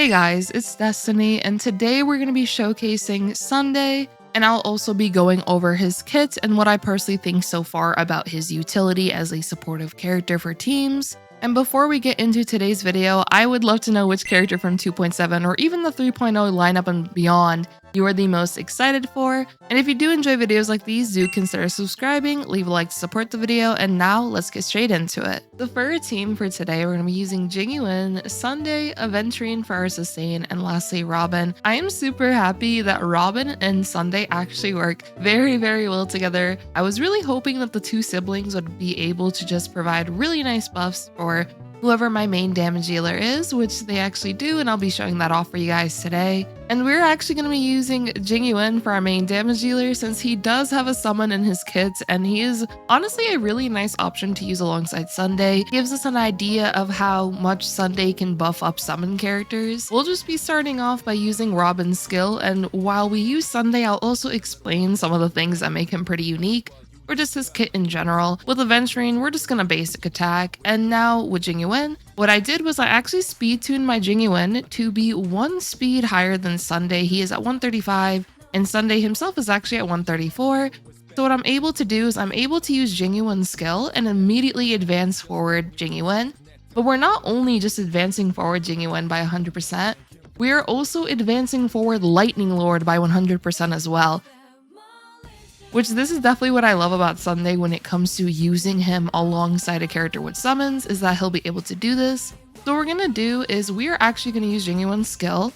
Hey guys, it's Destiny, and today we're going to be showcasing Sunday, and I'll also be going over his kit and what I personally think so far about his utility as a supportive character for teams. And before we get into today's video, I would love to know which character from 2.7 or even the 3.0 lineup and beyond you are the most excited for. And if you do enjoy videos like these, do consider subscribing, leave a like to support the video, and now let's get straight into it. So for our team for today, we're going to be using Jing Yuan, Sunday, Aventurine for our sustain, and lastly Robin. I am super happy that Robin and Sunday actually work very well together. I was really hoping that the two siblings would be able to just provide really nice buffs for whoever my main damage dealer is, which they actually do, and I'll be showing that off for you guys today. And we're actually going to be using Jing Yuan for our main damage dealer since he does have a summon in his kit, and he is honestly a really nice option to use alongside Sunday. Gives us an idea of how much Sunday can buff up summon characters. We'll just be starting off by using Robin's skill, and while we use Sunday, I'll also explain some of the things that make him pretty unique, or just his kit in general. With Aventurine, we're just gonna basic attack, and now with Jing Yuan, what I did was I actually speed tuned my Jing Yuan to be one speed higher than Sunday. He is at 135, and Sunday himself is actually at 134. So what I'm able to do is I'm able to use Jing Yuan's skill and immediately advance forward Jing Yuan. But we're not only just advancing forward Jing Yuan by 100%, we are also advancing forward Lightning Lord by 100% as well. Which this is definitely what I love about Sunday when it comes to using him alongside a character with summons, is that he'll be able to do this. So what we're gonna do is we are actually gonna use Jing Yuan's skill,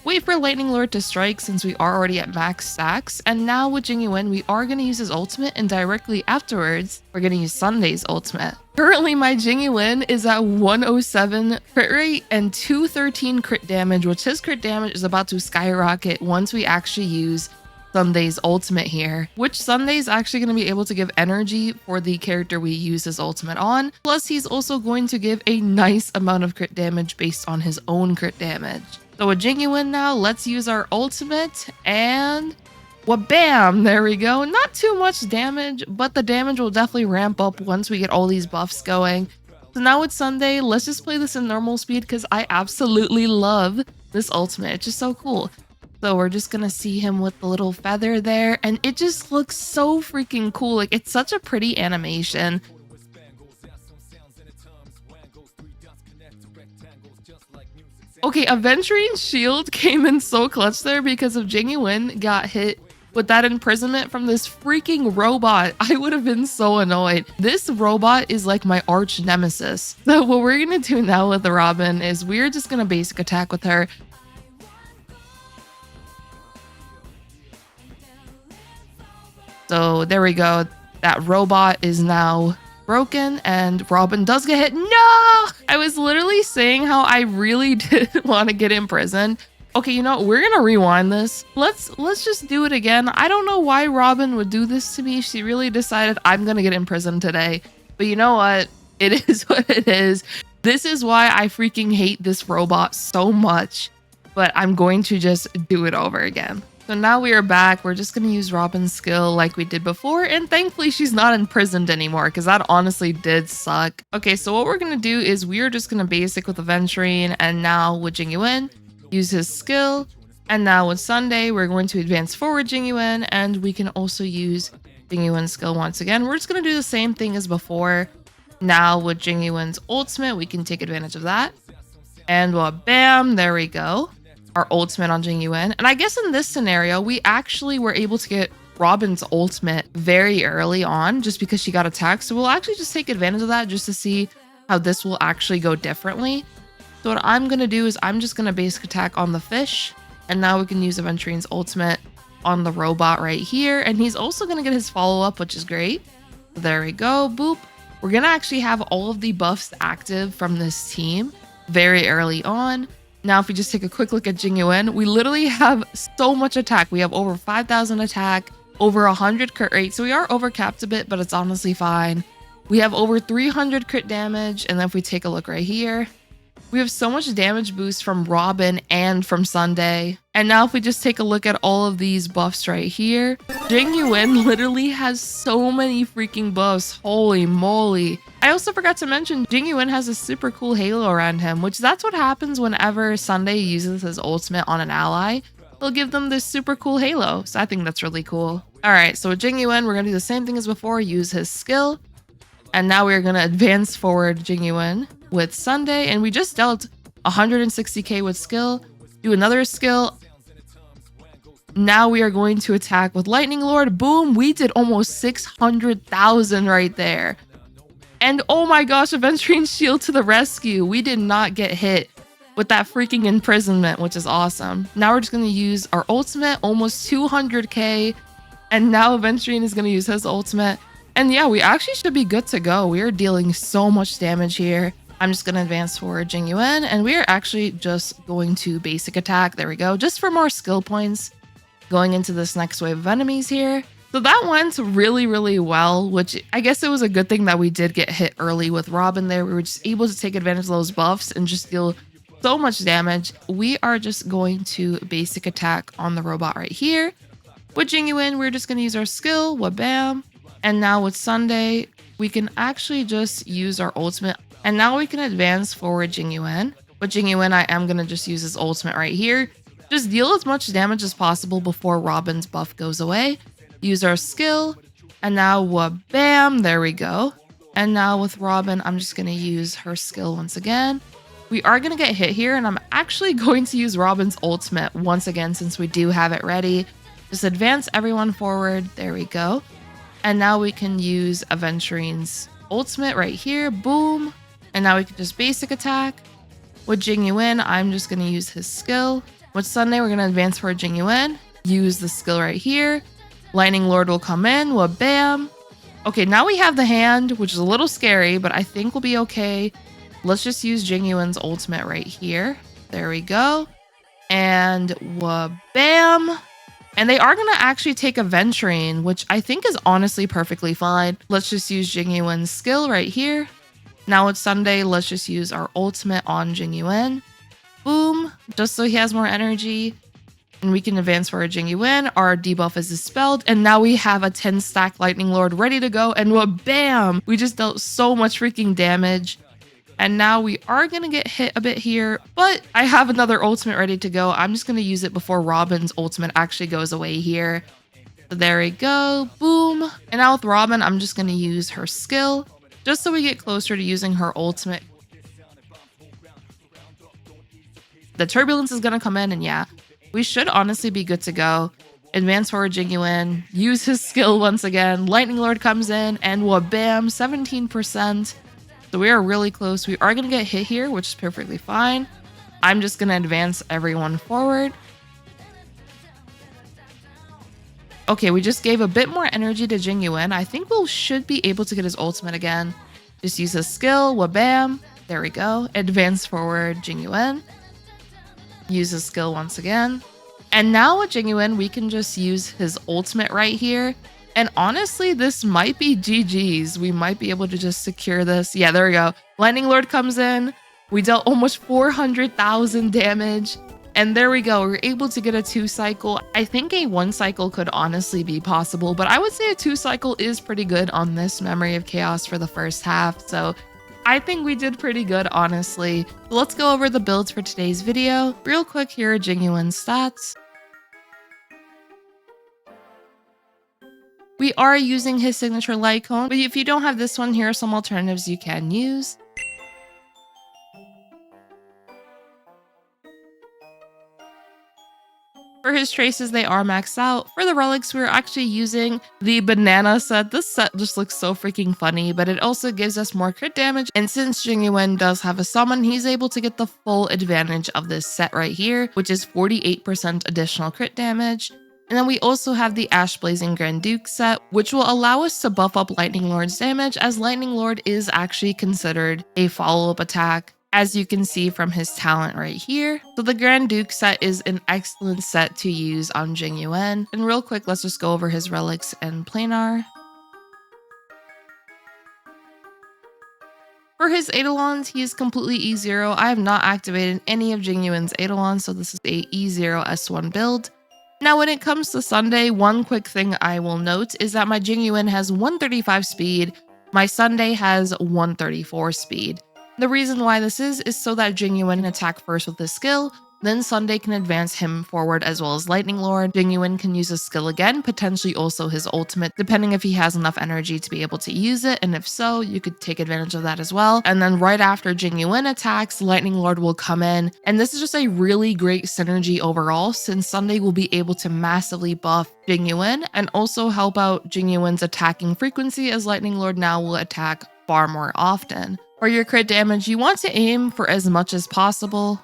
wait for Lightning Lord to strike since we are already at max stacks, and now with Jing Yuan, we are gonna use his ultimate, and directly afterwards, we're gonna use Sunday's ultimate. Currently, my Jing Yuan is at 107 crit rate and 213 crit damage, which his crit damage is about to skyrocket once we actually use Sunday's ultimate here, which Sunday's actually going to be able to give energy for the character we use his ultimate on. Plus, he's also going to give a nice amount of crit damage based on his own crit damage. So with Jing Yuan now, let's use our ultimate and bam, there we go. Not too much damage, but the damage will definitely ramp up once we get all these buffs going. So now with Sunday, let's just play this in normal speed because I absolutely love this ultimate. It's just so cool. So we're just gonna see him with the little feather there, and it just looks so freaking cool. Like, it's such a pretty animation. Okay, Aventurine's shield came in so clutch there because if Jing Yuan got hit with that imprisonment from this freaking robot, I would have been so annoyed. This robot is like my arch nemesis. So what we're gonna do now with the Robin is we're just gonna basic attack with her. So there we go. That robot is now broken and Robin does get hit. No! I was literally saying how I really did want to get imprisoned. Okay, you know what? We're gonna rewind this. Let's just do it again. I don't know why Robin would do this to me. She really decided I'm gonna get imprisoned today. But you know what? It is what it is. This is why I freaking hate this robot so much. But I'm going to just do it over again. So now we are back. We're just going to use Robin's skill like we did before, and thankfully she's not imprisoned anymore because that honestly did suck. Okay, so what we're going to do is we are just going to basic with Aventurine, and now with Jing Yuan, use his skill, and now with Sunday, we're going to advance forward Jing Yuan, and we can also use Jing Yuan's skill once again. We're just going to do the same thing as before. Now with Jing Yuan's ultimate, we can take advantage of that. And bam, there we go. Our ultimate on Jing Yuan. And I guess in this scenario, we actually were able to get Robin's ultimate very early on just because she got attacked. So we'll actually just take advantage of that just to see how this will actually go differently. So what I'm going to do is I'm just going to basic attack on the fish. And now we can use Aventurine's ultimate on the robot right here. And he's also going to get his follow-up, which is great. So there we go. Boop. We're going to actually have all of the buffs active from this team very early on. Now, if we just take a quick look at Jing Yuan, we literally have so much attack. We have over 5,000 attack, over 100 crit rate. So we are overcapped a bit, but it's honestly fine. We have over 300 crit damage. And then if we take a look right here, We have so much damage boost from Robin and from Sunday. And now if we just take a look at all of these buffs right here, Jing Yuan literally has so many freaking buffs. Holy moly. I also forgot to mention Jing Yuan has a super cool halo around him, which that's what happens whenever Sunday uses his ultimate on an ally. They'll give them this super cool halo. So I think that's really cool. All right, so with Jing Yuan, we're going to do the same thing as before, use his skill. And now we're going to advance forward Jing Yuan with Sunday, and we just dealt 160k with skill. Do another skill. Now we are going to attack with Lightning Lord. Boom, we did almost 600,000 right there. And oh my gosh, Aventurine shield to the rescue. We did not get hit with that freaking imprisonment, which is awesome. Now we're just going to use our ultimate, almost 200k. And now Aventurine is going to use his ultimate. And yeah, we actually should be good to go. We are dealing so much damage here. I'm just going to advance forward Jing Yuan, and we are actually just going to basic attack. There we go. Just for more skill points going into this next wave of enemies here. So that went really, really well, which I guess it was a good thing that we did get hit early with Robin there. We were just able to take advantage of those buffs and just deal so much damage. We are just going to basic attack on the robot right here. With Jing Yuan, we're just going to use our skill. Wabam. And now with Sunday, we can actually just use our ultimate. And now we can advance forward Jing Yuan. With Jing Yuan, I am going to just use his ultimate right here. Just deal as much damage as possible before Robin's buff goes away. Use our skill. And now, bam, there we go. And now with Robin, I'm just going to use her skill once again. We are going to get hit here, and I'm actually going to use Robin's ultimate once again since we do have it ready. Just advance everyone forward. There we go. And now we can use Aventurine's ultimate right here. Boom. And now we can just basic attack. With Jing Yuan, I'm just going to use his skill. With Sunday, we're going to advance for Jing Yuan. Use the skill right here. Lightning Lord will come in. Bam. Okay, now we have the hand, which is a little scary, but I think we'll be okay. Let's just use Jing Yuan's ultimate right here. There we go. And bam. And they are going to actually take Aventurine, which I think is honestly perfectly fine. Let's just use Jing Yuan's skill right here. Now it's Sunday. Let's just use our ultimate on Jing Yuan. Boom. Just so he has more energy. And we can advance for our Jing Yuan. Our debuff is dispelled. And now we have a 10 stack Lightning Lord ready to go. And bam! We just dealt so much freaking damage. And now we are going to get hit a bit here, but I have another ultimate ready to go. I'm just going to use it before Robin's ultimate actually goes away here. So there we go. Boom. And now with Robin, I'm just going to use her skill just so we get closer to using her ultimate. The turbulence is going to come in, and yeah, we should honestly be good to go. Advance forward Jing Yuan, use his skill once again. Lightning Lord comes in, and bam, 17%. So we are really close. We are going to get hit here, which is perfectly fine. I'm just going to advance everyone forward. Okay, we just gave a bit more energy to Jing Yuan. I think we should be able to get his ultimate again. Just use his skill. Wabam. There we go. Advance forward Jing Yuan. Use his skill once again. And now with Jing Yuan, we can just use his ultimate right here. And honestly, this might be GG's. We might be able to just secure this. Yeah, there we go. Lightning Lord comes in. We dealt almost 400,000 damage. And there we go. We're able to get a 2-cycle. I think a 1-cycle could honestly be possible, but I would say a 2-cycle is pretty good on this Memory of Chaos for the first half. So I think we did pretty good, honestly. Let's go over the builds for today's video. Real quick, here are Jing Yuan's stats. We are using his signature light cone, but if you don't have this one, here are some alternatives you can use. For his traces, they are maxed out. For the relics, we're actually using the banana set. This set just looks so freaking funny, but it also gives us more crit damage. And since Jing Yuan does have a summon, he's able to get the full advantage of this set right here, which is 48% additional crit damage. And then we also have the Ash Blazing Grand Duke set, which will allow us to buff up Lightning Lord's damage, as Lightning Lord is actually considered a follow-up attack, as you can see from his talent right here. So the Grand Duke set is an excellent set to use on Jing Yuan. And real quick, let's just go over his relics and planar. For his Eidolons, he is completely E0. I have not activated any of Jing Yuan's Eidolons, so this is a E0 S1 build. Now, when it comes to Sunday, one quick thing I will note is that my Jing Yuan has 135 speed, my Sunday has 134 speed. The reason why this is so that Jing Yuan can attack first with his skill, then Sunday can advance him forward as well as Lightning Lord. Jing Yuan can use his skill again, potentially also his ultimate, depending if he has enough energy to be able to use it, and if so, you could take advantage of that as well. And then right after Jing Yuan attacks, Lightning Lord will come in, and this is just a really great synergy overall, since Sunday will be able to massively buff Jing Yuan and also help out Jing Yuan's attacking frequency, as Lightning Lord now will attack far more often. For your crit damage, you want to aim for as much as possible,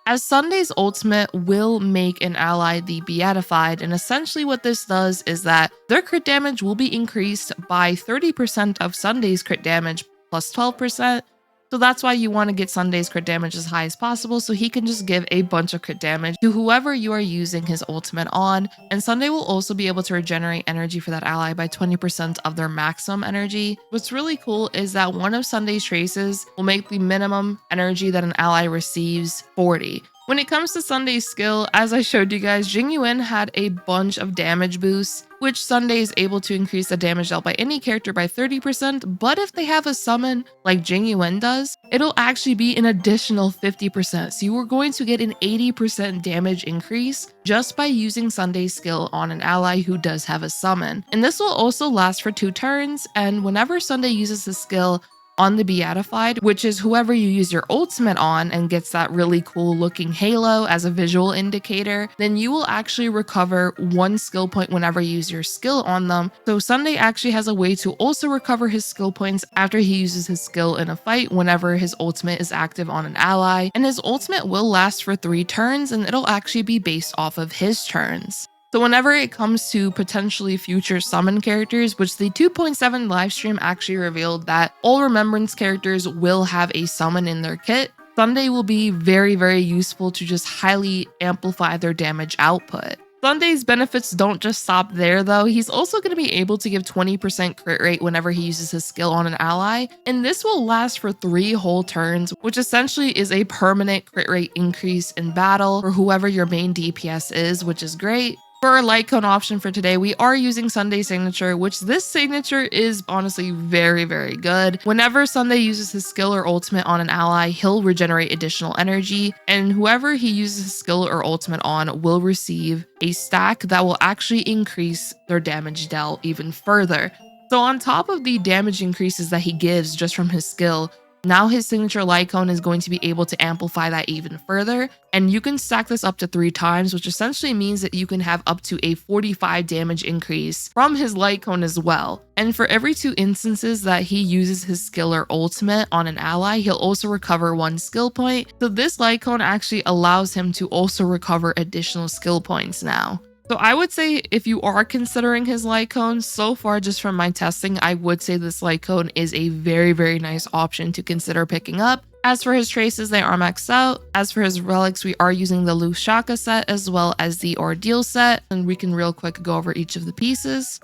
as Sunday's ultimate will make an ally the beatified, and essentially what this does is that their crit damage will be increased by 30% of Sunday's crit damage plus 12%. So that's why you want to get Sunday's crit damage as high as possible, so he can just give a bunch of crit damage to whoever you are using his ultimate on. And Sunday will also be able to regenerate energy for that ally by 20% of their maximum energy. What's really cool is that one of Sunday's traces will make the minimum energy that an ally receives 40. When it comes to Sunday's skill, as I showed you guys, Jing Yuan had a bunch of damage boosts, which Sunday is able to increase the damage dealt by any character by 30%, but if they have a summon like Jing Yuan does, it'll actually be an additional 50%, so you are going to get an 80% damage increase just by using Sunday's skill on an ally who does have a summon. And this will also last for 2 turns, and whenever Sunday uses the skill on the beatified, which is whoever you use your ultimate on and gets that really cool looking halo as a visual indicator, then you will actually recover 1 skill point whenever you use your skill on them. So Sunday actually has a way to also recover his skill points after he uses his skill in a fight whenever his ultimate is active on an ally, and his ultimate will last for 3 turns, and it'll actually be based off of his turns. So whenever it comes to potentially future summon characters, which the 2.7 livestream actually revealed that all Remembrance characters will have a summon in their kit, Sunday will be very, very useful to just highly amplify their damage output. Sunday's benefits don't just stop there though, he's also going to be able to give 20% crit rate whenever he uses his skill on an ally, and this will last for 3 whole turns, which essentially is a permanent crit rate increase in battle for whoever your main DPS is, which is great. For our light cone option for today, we are using Sunday's signature, which this signature is honestly very, very good. Whenever Sunday uses his skill or ultimate on an ally, he'll regenerate additional energy, and whoever he uses his skill or ultimate on will receive a stack that will actually increase their damage dealt even further. So on top of the damage increases that he gives just from his skill, now his signature light cone is going to be able to amplify that even further, and you can stack this up to 3 times, which essentially means that you can have up to a 45 damage increase from his light cone as well. And for every 2 instances that he uses his skill or ultimate on an ally, he'll also recover 1 skill point. So this light cone actually allows him to also recover additional skill points now. So I would say if you are considering his light cone, so far just from my testing, I would say this light cone is a very, very nice option to consider picking up. As for his traces, they are maxed out. As for his relics, we are using the Loose Shaka set as well as the Ordeal set, and we can real quick go over each of the pieces.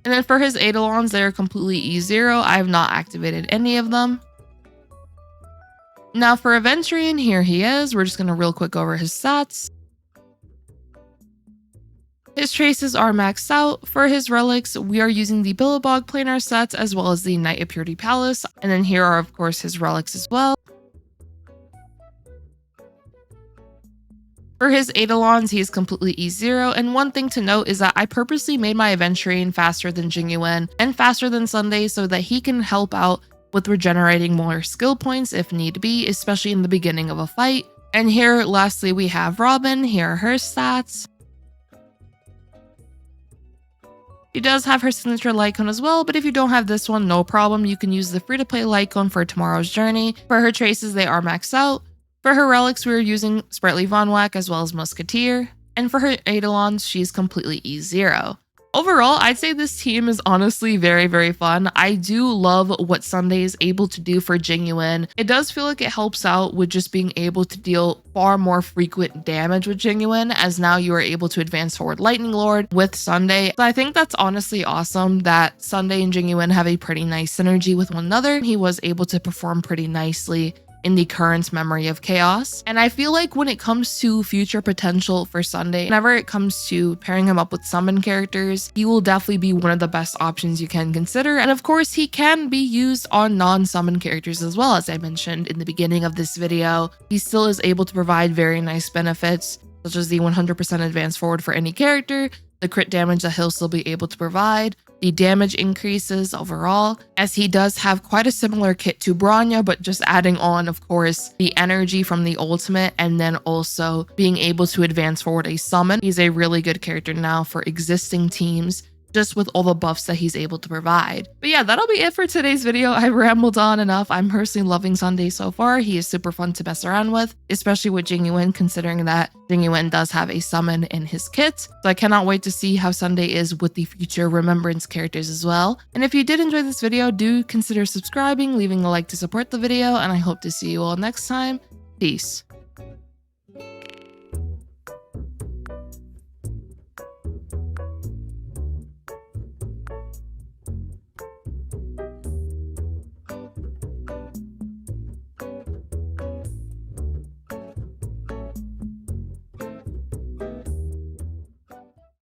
And then for his Eidolons, they are completely E0. I have not activated any of them. Now for Aventurine, here he is. We're just going to real quick go over his stats. His traces are maxed out. For his relics, we are using the Billabong planar sets as well as the Night of Purity Palace. And then here are of course his relics as well. For his Eidolons, he is completely E0, and one thing to note is that I purposely made my Aventurine faster than Jing Yuan and faster than Sunday so that he can help out with regenerating more skill points if need be, especially in the beginning of a fight. And here, lastly, we have Robin. Here are her stats. She does have her signature light cone as well, but if you don't have this one, no problem. You can use the free-to-play light cone for Tomorrow's Journey. For her traces, they are maxed out. For her relics, we are using Sprightly Von Wack as well as Musketeer. And for her Eidolons, she's completely E0. Overall, I'd say this team is honestly very, very fun. I do love what Sunday is able to do for Jing Yuan. It does feel like it helps out with just being able to deal far more frequent damage with Jing Yuan, as now you are able to advance forward Lightning Lord with Sunday. So I think that's honestly awesome that Sunday and Jing Yuan have a pretty nice synergy with one another. He was able to perform pretty nicely in the current Memory of Chaos. And I feel like when it comes to future potential for Sunday, whenever it comes to pairing him up with summon characters, he will definitely be one of the best options you can consider. And of course, he can be used on non-summon characters as well. As I mentioned in the beginning of this video, he still is able to provide very nice benefits, such as the 100% advance forward for any character, the crit damage that he'll still be able to provide, the damage increases overall, as he does have quite a similar kit to Bronya, but just adding on, of course, the energy from the ultimate, and then also being able to advance forward a summon. He's a really good character now for existing teams, just with all the buffs that he's able to provide. But yeah, that'll be it for today's video. I rambled on enough. I'm personally loving Sunday so far. He is super fun to mess around with, especially with Jing Yuan, considering that Jing Yuan does have a summon in his kit. So I cannot wait to see how Sunday is with the future Remembrance characters as well. And if you did enjoy this video, do consider subscribing, leaving a like to support the video, and I hope to see you all next time. Peace.